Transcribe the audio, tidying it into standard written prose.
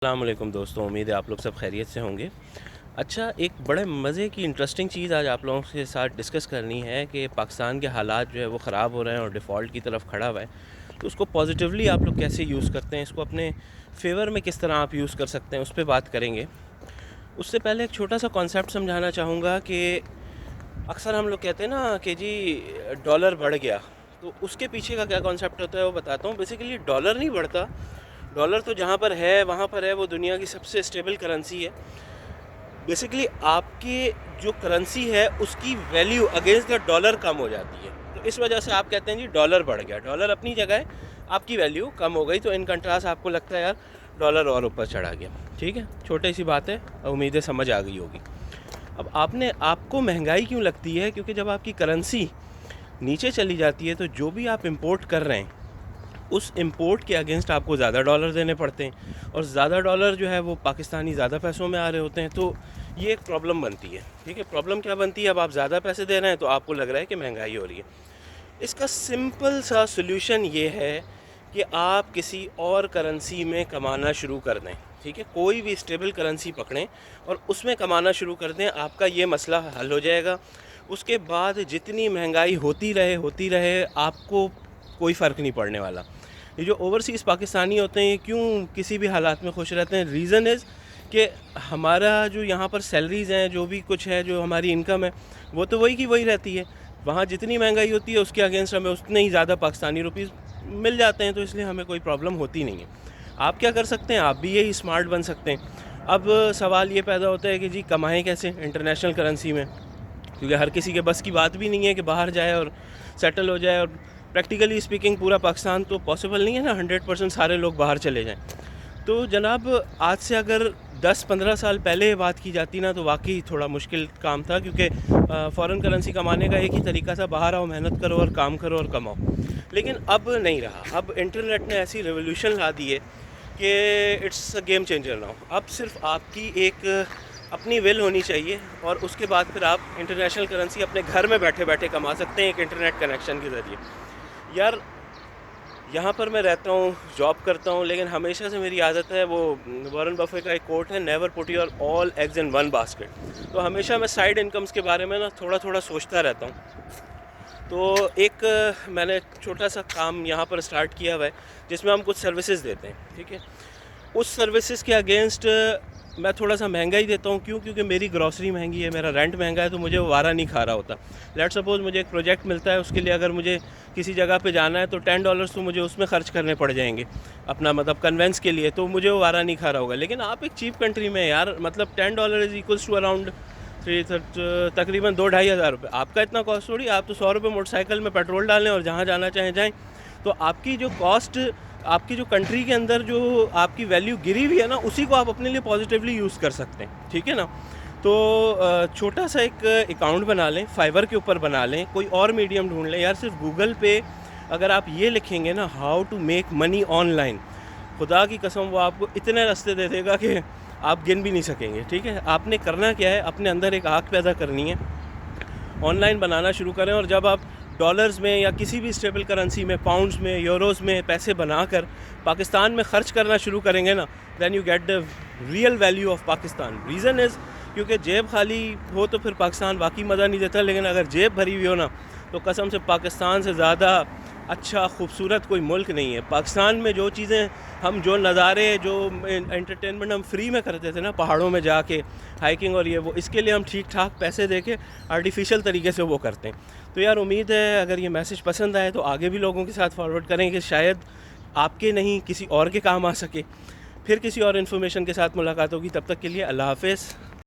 السلام علیکم دوستوں، امید ہے آپ لوگ سب خیریت سے ہوں گے۔ اچھا، ایک بڑے مزے کی انٹرسٹنگ چیز آج آپ لوگوں کے ساتھ ڈسکس کرنی ہے کہ پاکستان کے حالات جو ہے وہ خراب ہو رہے ہیں اور ڈیفالٹ کی طرف کھڑا ہوا ہے، تو اس کو پازیٹیولی آپ لوگ کیسے یوز کرتے ہیں، اس کو اپنے فیور میں کس طرح آپ یوز کر سکتے ہیں، اس پہ بات کریں گے۔ اس سے پہلے ایک چھوٹا سا کانسیپٹ سمجھانا چاہوں گا کہ اکثر ہم لوگ کہتے ہیں نا کہ جی ڈالر بڑھ گیا، تو اس کے پیچھے کا کیا کانسیپٹ ہوتا ہے وہ بتاتا ہوں۔ بیسیکلی ڈالر نہیں بڑھتا، ڈالر تو جہاں پر ہے وہاں پر ہے، وہ دنیا کی سب سے اسٹیبل کرنسی ہے۔ بیسیکلی آپ کی جو کرنسی ہے اس کی ویلیو اگینسٹ دا ڈالر کم ہو جاتی ہے، تو اس وجہ سے آپ کہتے ہیں جی ڈالر بڑھ گیا۔ ڈالر اپنی جگہ ہے، آپ کی ویلیو کم ہو گئی، تو ان کنٹراسٹ آپ کو لگتا ہے یار ڈالر اور اوپر چڑھا گیا۔ ٹھیک ہے، چھوٹی سی بات ہے، امیدیں سمجھ آ گئی ہوگی۔ اب آپ کو مہنگائی کیوں لگتی ہے؟ کیونکہ جب آپ کی کرنسی نیچے چلی جاتی ہے تو جو بھی آپ امپورٹ کر رہے ہیں اس امپورٹ کے اگینسٹ آپ کو زیادہ ڈالر دینے پڑتے ہیں، اور زیادہ ڈالر جو ہے وہ پاکستانی زیادہ پیسوں میں آ رہے ہوتے ہیں، تو یہ ایک پرابلم بنتی ہے۔ ٹھیک ہے، پرابلم کیا بنتی ہے؟ اب آپ زیادہ پیسے دے رہے ہیں تو آپ کو لگ رہا ہے کہ مہنگائی ہو رہی ہے۔ اس کا سمپل سا سلوشن یہ ہے کہ آپ کسی اور کرنسی میں کمانا شروع کر دیں۔ ٹھیک ہے، کوئی بھی اسٹیبل کرنسی پکڑیں اور اس میں کمانا شروع کر دیں، آپ کا یہ مسئلہ حل ہو جائے گا۔ اس کے بعد جتنی مہنگائی ہوتی رہے آپ کو کوئی فرق نہیں پڑنے والا۔ یہ جو اوورسیز پاکستانی ہوتے ہیں یہ کیوں کسی بھی حالات میں خوش رہتے ہیں؟ ریزن از کہ ہمارا جو یہاں پر سیلریز ہیں، جو بھی کچھ ہے، جو ہماری انکم ہے، وہ تو وہی کی وہی رہتی ہے۔ وہاں جتنی مہنگائی ہوتی ہے اس کے اگینسٹ ہمیں اتنے ہی زیادہ پاکستانی روپیز مل جاتے ہیں، تو اس لیے ہمیں کوئی پرابلم ہوتی نہیں ہے۔ آپ کیا کر سکتے ہیں؟ آپ بھی یہی اسمارٹ بن سکتے ہیں۔ اب سوال یہ پیدا ہوتا ہے کہ جی کمائیں کیسے انٹرنیشنل کرنسی میں؟ کیونکہ ہر کسی کے بس کی بات بھی نہیں ہے کہ باہر جائے اور سیٹل ہو جائے، اور پریکٹیکلی اسپیکنگ پورا پاکستان تو پاسبل نہیں ہے نا، 100% سارے لوگ باہر چلے جائیں۔ تو جناب آج سے اگر 10-15 سال پہلے یہ بات کی جاتی نا تو واقعی تھوڑا مشکل کام تھا، کیونکہ فارن کرنسی کمانے کا ایک ہی طریقہ تھا، باہر آؤ، محنت کرو اور کام کرو اور کماؤ۔ لیکن اب نہیں رہا، اب انٹرنیٹ نے ایسی ریولیوشن لا دی ہے کہ it's a game changer now. اب صرف آپ کی ایک اپنی ول ہونی چاہیے، اور اس کے بعد پھر آپ انٹرنیشنل کرنسی اپنے گھر میں بیٹھے بیٹھے کما سکتے ہیں ایک انٹرنیٹ کنیکشن کے ذریعے۔ یار یہاں پر میں رہتا ہوں، جاب کرتا ہوں، لیکن ہمیشہ سے میری عادت ہے، وہ وارن بفے کا ایک کوٹ ہے، never put your all eggs in one basket. تو ہمیشہ میں سائیڈ انکمز کے بارے میں نا تھوڑا تھوڑا سوچتا رہتا ہوں۔ تو ایک میں نے چھوٹا سا کام یہاں پر سٹارٹ کیا ہوا ہے جس میں ہم کچھ سروسز دیتے ہیں۔ ٹھیک ہے، اس سروسز کے اگینسٹ میں تھوڑا سا مہنگا ہی دیتا ہوں۔ کیونکہ میری گروسری مہنگی ہے، میرا رینٹ مہنگا ہے، تو مجھے وہ وارہ نہیں کھا رہا ہوتا۔ لیٹ سپوز مجھے ایک پروجیکٹ ملتا ہے، اس کے لیے اگر مجھے کسی جگہ پہ جانا ہے تو $10 تو مجھے اس میں خرچ کرنے پڑ جائیں گے اپنا مطلب کنوینس کے لیے، تو مجھے وہ وارہ نہیں کھا رہا ہوگا۔ لیکن آپ ایک چیپ کنٹری میں یار، مطلب $10 از ایکولس ٹو اراؤنڈ تقریباً 2-2.5 ہزار روپے۔ آپ کا اتنا کاسٹ تھوڑی، آپ تو 100 روپے موٹر سائیکل میں پیٹرول ڈالیں اور جہاں جانا چاہیں جائیں۔ تو آپ کی جو کاسٹ، آپ کی جو کنٹری کے اندر جو آپ کی ویلیو گری ہوئی ہے نا، اسی کو آپ اپنے لیے پازیٹیولی یوز کر سکتے ہیں۔ ٹھیک ہے نا؟ تو چھوٹا سا ایک اکاؤنٹ بنا لیں، فائبر کے اوپر بنا لیں، کوئی اور میڈیم ڈھونڈ لیں۔ یار صرف گوگل پہ اگر آپ یہ لکھیں گے نا، how to make money online, خدا کی قسم وہ آپ کو اتنے راستے دے دے گا کہ آپ گن بھی نہیں سکیں گے۔ ٹھیک ہے، آپ نے کرنا کیا ہے؟ اپنے اندر ایک آنکھ پیدا کرنی ہے، آن لائن بنانا شروع کریں، اور جب آپ ڈالرز میں یا کسی بھی اسٹیبل کرنسی میں، پاؤنڈز میں، یوروز میں پیسے بنا کر پاکستان میں خرچ کرنا شروع کریں گے نا، then you get the real value of Pakistan. Reason is کیونکہ جیب خالی ہو تو پھر پاکستان واقعی مزہ نہیں دیتا، لیکن اگر جیب بھری ہوئی ہو نا تو قسم سے پاکستان سے زیادہ اچھا خوبصورت کوئی ملک نہیں ہے۔ پاکستان میں جو چیزیں جو نظارے، جو انٹرٹینمنٹ ہم فری میں کرتے تھے نا، پہاڑوں میں جا کے ہائکنگ اور یہ وہ، اس کے لیے ہم ٹھیک ٹھاک پیسے دے کے آرٹیفیشل طریقے سے وہ کرتے ہیں۔ تو یار امید ہے اگر یہ میسج پسند آئے تو آگے بھی لوگوں کے ساتھ فارورڈ کریں کہ شاید آپ کے نہیں کسی اور کے کام آ سکے۔ پھر کسی اور انفارمیشن کے ساتھ ملاقات ہوگی، تب تک کے لیے اللہ حافظ۔